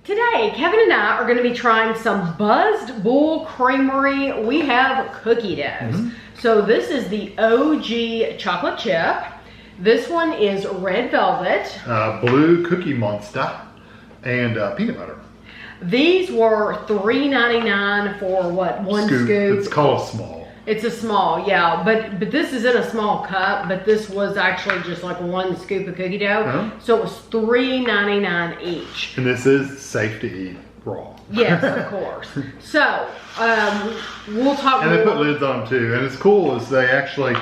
Today, Kevin and I are going to be trying some Buzzed Bull Creamery. We have cookie doughs. So this is the OG chocolate chip. This one is red velvet. Blue cookie Monsta and peanut butter. These were $3.99 for what, one scoop? It's called a small. It's a small, yeah, but this is in a small cup, but this was actually just like one scoop of cookie dough. So it was $3.99 each. And this is safe to eat raw. Yes, of course. So, we'll talk and more. they put lids on them too. And it's cool is they actually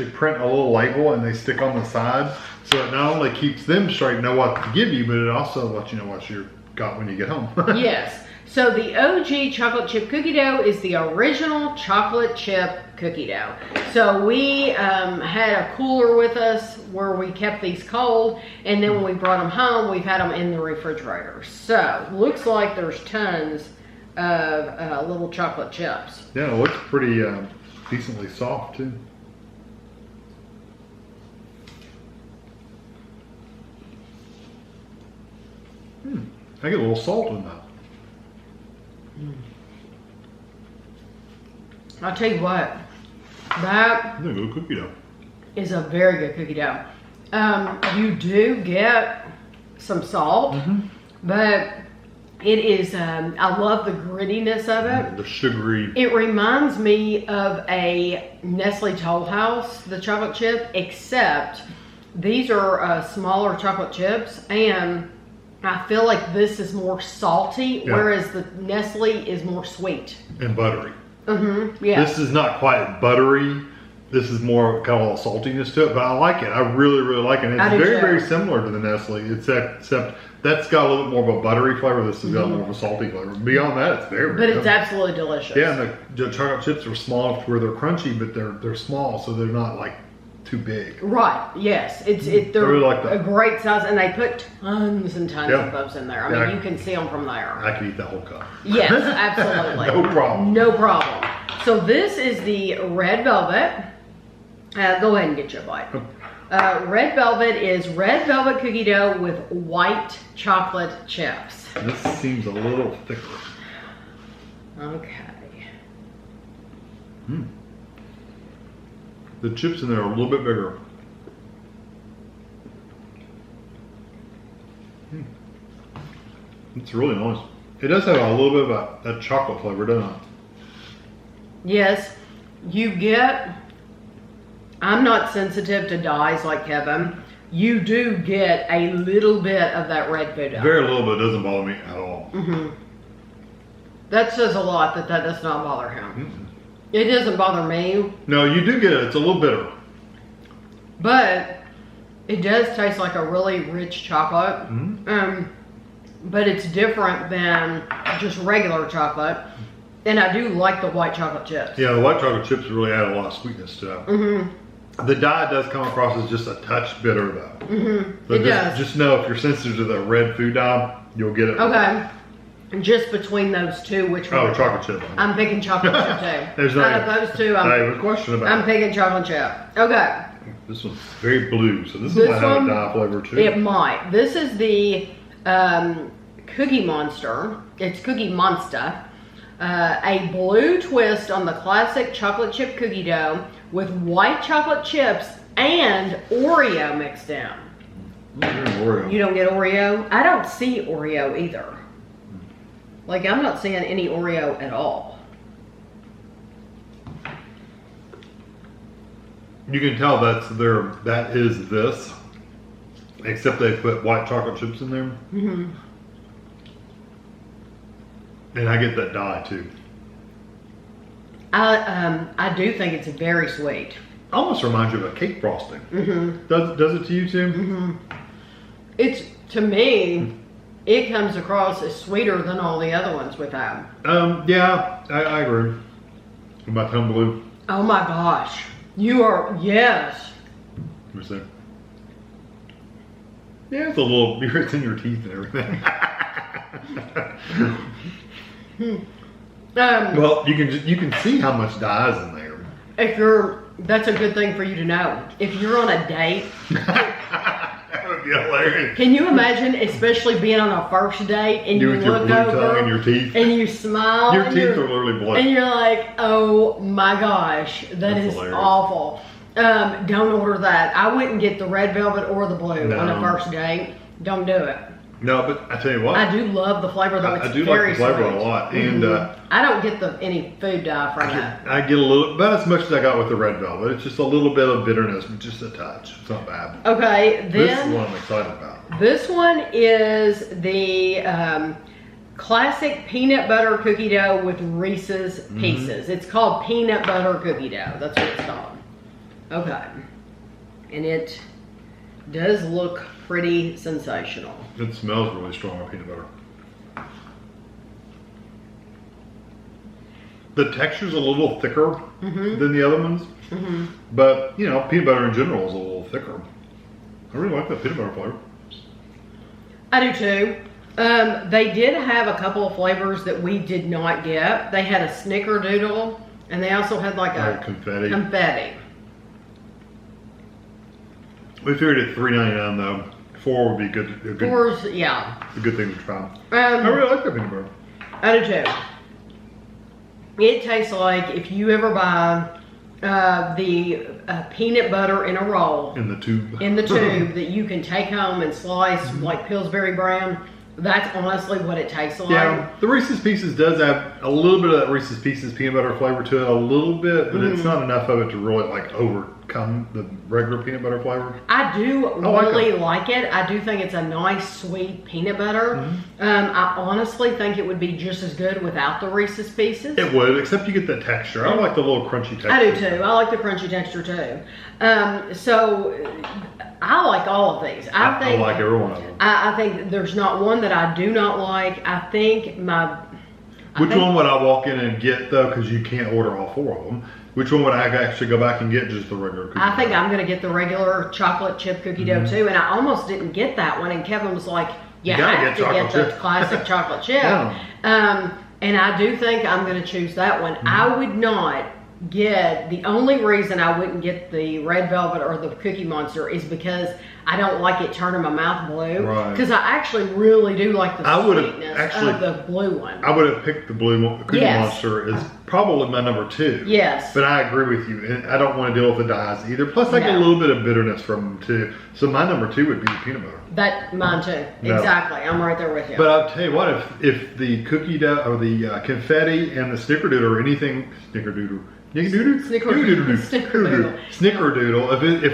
print a little label and they stick on the side. So it not only keeps them straight and know what to give you, but it also lets you know what you got when you get home. Yes. So the OG chocolate chip cookie dough is the original chocolate chip cookie dough. So we had a cooler with us where we kept these cold, and then when we brought them home, we've had them in the refrigerator. So looks like there's tons of little chocolate chips. Yeah, it looks pretty decently soft too. I get a little salt in that. I'll tell you what, that That's a good cookie dough. is a very good cookie dough. You do get some salt, but it is, I love the grittiness of it. The sugary. It reminds me of a Nestle Toll House, the chocolate chip, except these are smaller chocolate chips, and I feel like this is more salty, whereas the Nestle is more sweet. And buttery. Yeah. This is not quite buttery. This is more kind of a saltiness to it, but I like it. I really, really like it. And it's very similar to the Nestle, except that's got a little bit more of a buttery flavor. This has got more of a salty flavor. Beyond that, it's very, But it's absolutely delicious. Yeah, and the chocolate chips are small enough to where they're crunchy, but they're small, so they're not like too big. Right, yes. They're really like that. a great size, and they put tons and tons of those in there. I mean, you can see them from there. I could eat that whole cup. Yes, absolutely. No problem. No problem. So this is the red velvet. Go ahead and get your bite. Red velvet is red velvet cookie dough with white chocolate chips. This seems a little thicker. Okay. The chips in there are a little bit bigger. It's really nice. It does have a little bit of that chocolate flavor, doesn't it? Yes, you get, I'm not sensitive to dyes like Kevin. You do get a little bit of that red food dye. Very little, but it doesn't bother me at all. That says a lot that does not bother him. It doesn't bother me. No, you do get it. It's a little bitter. But it does taste like a really rich chocolate. But it's different than just regular chocolate. And I do like the white chocolate chips. Yeah, the white chocolate chips really add a lot of sweetness to it. The dye does come across as just a touch bitter though. So It does. Just know if you're sensitive to the red food dye, you'll get it. Okay. Just between those two, which one? Oh, chocolate chip. I'm picking chocolate chip too. There's no Out of those two, a question about I'm it. picking chocolate chip. Okay. This one's very blue, so this This might have one, a dye flavor too. It might. This is the Cookie Monster. It's Cookie Monsta. A blue twist on the classic chocolate chip cookie dough with white chocolate chips and Oreo mixed in. Oreo. You don't get Oreo? I don't see Oreo either. Like, I'm not seeing any Oreo at all. You can tell that is this, except they put white chocolate chips in there. And I get that dye too. I do think it's very sweet. Almost reminds you of a cake frosting. Does it to you too? It's, to me, it comes across as sweeter than all the other ones we've had. Yeah, I agree. What about Tone Blue? Oh my gosh. You are, yes. What's that? Yeah, it's a little, it's in your teeth and everything. Well, you can see how much dye is in there. That's a good thing for you to know. If you're on a date, That would would be hilarious. Can you imagine, especially being on a first date and you with your look blue over tongue and your teeth. and you smile. Your and teeth are literally blue. And you're like, oh my gosh, That's is hilarious. awful. Don't order that. I wouldn't get the red velvet or the blue No. on a first date. Don't do it. No, but I tell you what. I do love the flavor though. It's I do very like the flavor sweet. a lot. And I don't get any food dye from that. I get a little, about as much as I got with the red velvet. It's just a little bit of bitterness, but just a touch. It's not bad. Okay, This is then what I'm excited about. this one is the classic peanut butter cookie dough with Reese's Pieces. It's called peanut butter cookie dough. That's what it's called. Okay. And it does look pretty sensational. It smells really strong of peanut butter. The texture's a little thicker than the other ones. But, you know, peanut butter in general is a little thicker. I really like that peanut butter flavor. I do too. They did have a couple of flavors that we did not get. They had a snickerdoodle and they also had like a confetti. We figured at $3.99 though. 4 would be good. Four's, yeah. A good thing to try. I really like that peanut butter. I do too. It tastes like if you ever buy the peanut butter in a roll. In the tube. In the tube that you can take home and slice like Pillsbury brown. That's honestly what it tastes like. Yeah, the Reese's Pieces does have a little bit of that Reese's Pieces peanut butter flavor to it, a little bit, but it's not enough of it to really like overcome the regular peanut butter flavor. I do really like it. I do think it's a nice, sweet peanut butter. I honestly think it would be just as good without the Reese's Pieces. It would, except you get the texture. I like the little crunchy texture. I do too. I like the crunchy texture too. So I like all of these. I like every one of them. I think there's not one that I do not like. I think Which one would I walk in and get though? Because you can't order all 4 of them. Which one would I actually go back and get? Just the regular cookie I think dough? I'm going to get the regular chocolate chip cookie dough too. And I almost didn't get that one. And Kevin was like, you have to get the classic chocolate chip. Yeah. And I do think I'm going to choose that one. I would not get, the only reason I wouldn't get the red velvet or the Cookie Monster is because I don't like it turning my mouth blue. Right. Because I actually really do like the sweetness actually, of the blue one. I would have picked the Cookie Monster as probably my number 2. Yes. But I agree with you. And I don't want to deal with the dyes either. Plus I get a little bit of bitterness from them too. So my number 2 would be the peanut butter. Mine too. No. Exactly. I'm right there with you. But I'll tell you what, if the cookie dough or the confetti and the snickerdoodle or anything, snickerdoodle, if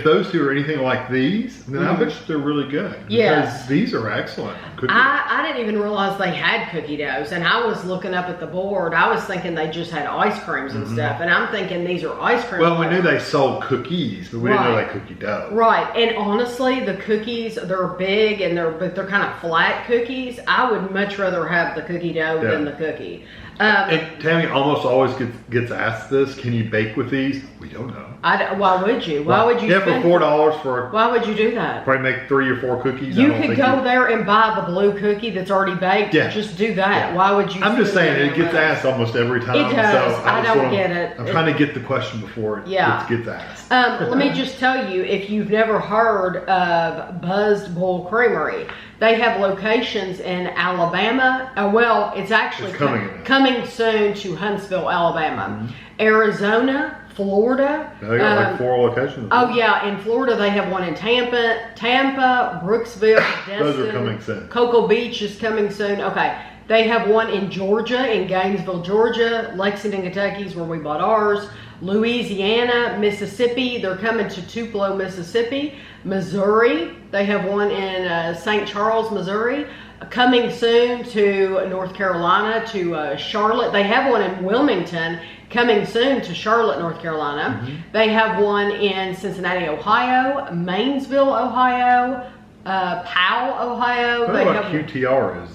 those 2 are anything like these, then I bet you they're really good. Yes. Because these are excellent. I didn't even realize they had cookie doughs, and I was looking up at the board. I was thinking they just had ice creams and stuff, and I'm thinking these are ice cream. Well, we knew they sold cookies, but we didn't know they cookie dough. Right, and honestly, the cookies, they're big and they're kind of flat cookies. I would much rather have the cookie dough than the cookie. And Tammy almost always gets asked this: can you bake with these? We don't know. Why would you? Why would you? Yeah, for $4 for. Why would you do that? Probably make 3 or 4 cookies. You could go there and buy the blue cookie that's already baked. Yeah. Just do that. Why would you? I'm just saying it gets asked almost every time. It does. So I don't get it. I'm trying to get the question before it gets asked. Let me just tell you, if you've never heard of Buzzed Bull Creamery, they have locations in Alabama. Well, it's actually coming soon to Huntsville, Alabama. Arizona, Florida. They got like 4 locations. Oh yeah, in Florida they have one in Tampa, Brooksville, Destin. Those are coming soon. Cocoa Beach is coming soon. Okay. They have one in Georgia, in Gainesville, Georgia. Lexington, Kentucky is where we bought ours. Louisiana, Mississippi. They're coming to Tupelo, Mississippi. Missouri. They have one in St. Charles, Missouri. Coming soon to North Carolina, to Charlotte. They have one in Wilmington. Coming soon to Charlotte, North Carolina. They have one in Cincinnati, Ohio. Mainsville, Ohio. Powell, Ohio. What about QTR is?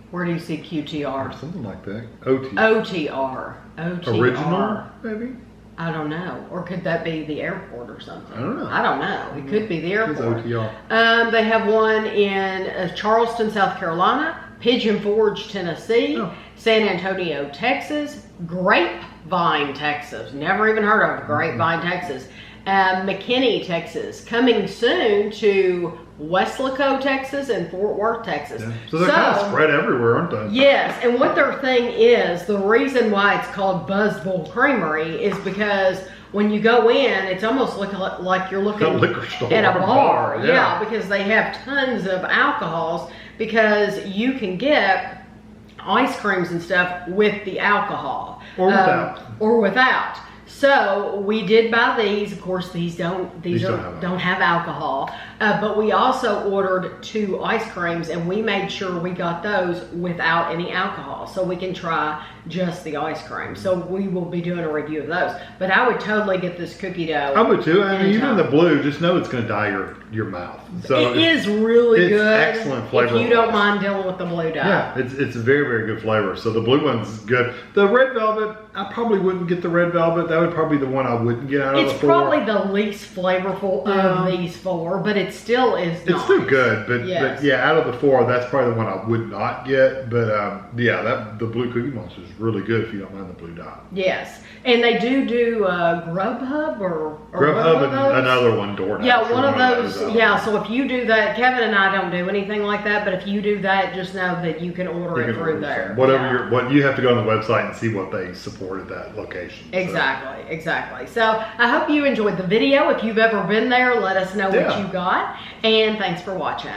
Where do you see QTR? Or something like that. OTR. OTR. Original, maybe? I don't know. Or could that be the airport or something? I don't know. I don't know. It could be the airport. It's OTR. They have one in Charleston, South Carolina, Pigeon Forge, Tennessee, San Antonio, Texas, Grapevine, Texas. Never even heard of Grapevine, Texas. McKinney, Texas. Coming soon to Weslaco, Texas, and Fort Worth, Texas. Yeah. So they're kind of spread everywhere, aren't they? Yes, and what their thing is, the reason why it's called Buzzed Bull Creamery is because when you go in, it's almost like you're looking at a liquor store, at a bar. Yeah. Yeah, because they have tons of alcohols, because you can get ice creams and stuff with the alcohol. Or without. Or without. So we did buy these. Of course, these don't have alcohol. But we also ordered 2 ice creams, and we made sure we got those without any alcohol, so we can try just the ice cream. So we will be doing a review of those. But I would totally get this cookie dough. I would too. I mean, even the blue, just know it's going to dye your mouth. So it is really good. It's excellent flavor. If you don't mind dealing with the blue dough. Yeah, it's a very, very good flavor. So the blue one's good. The red velvet, I probably wouldn't get the red velvet. That would probably be the one I wouldn't get out of the 4. It's probably the least flavorful of these 4, but it still is nice. It's still good, but yeah, out of the 4, that's probably the one I would not get. But yeah, the blue Cookie Monster is really good if you don't mind the blue dot. Yes, and they do Grubhub or Grubhub and another one, DoorDash. Yeah, one of those. Yeah, so if you do that, Kevin and I don't do anything like that, but if you do that, just know that you can order it through there. Whatever what you have to go on the website and see what they support at that location. Exactly. So I hope you enjoyed the video. If you've ever been there, let us know what you got, and thanks for watching.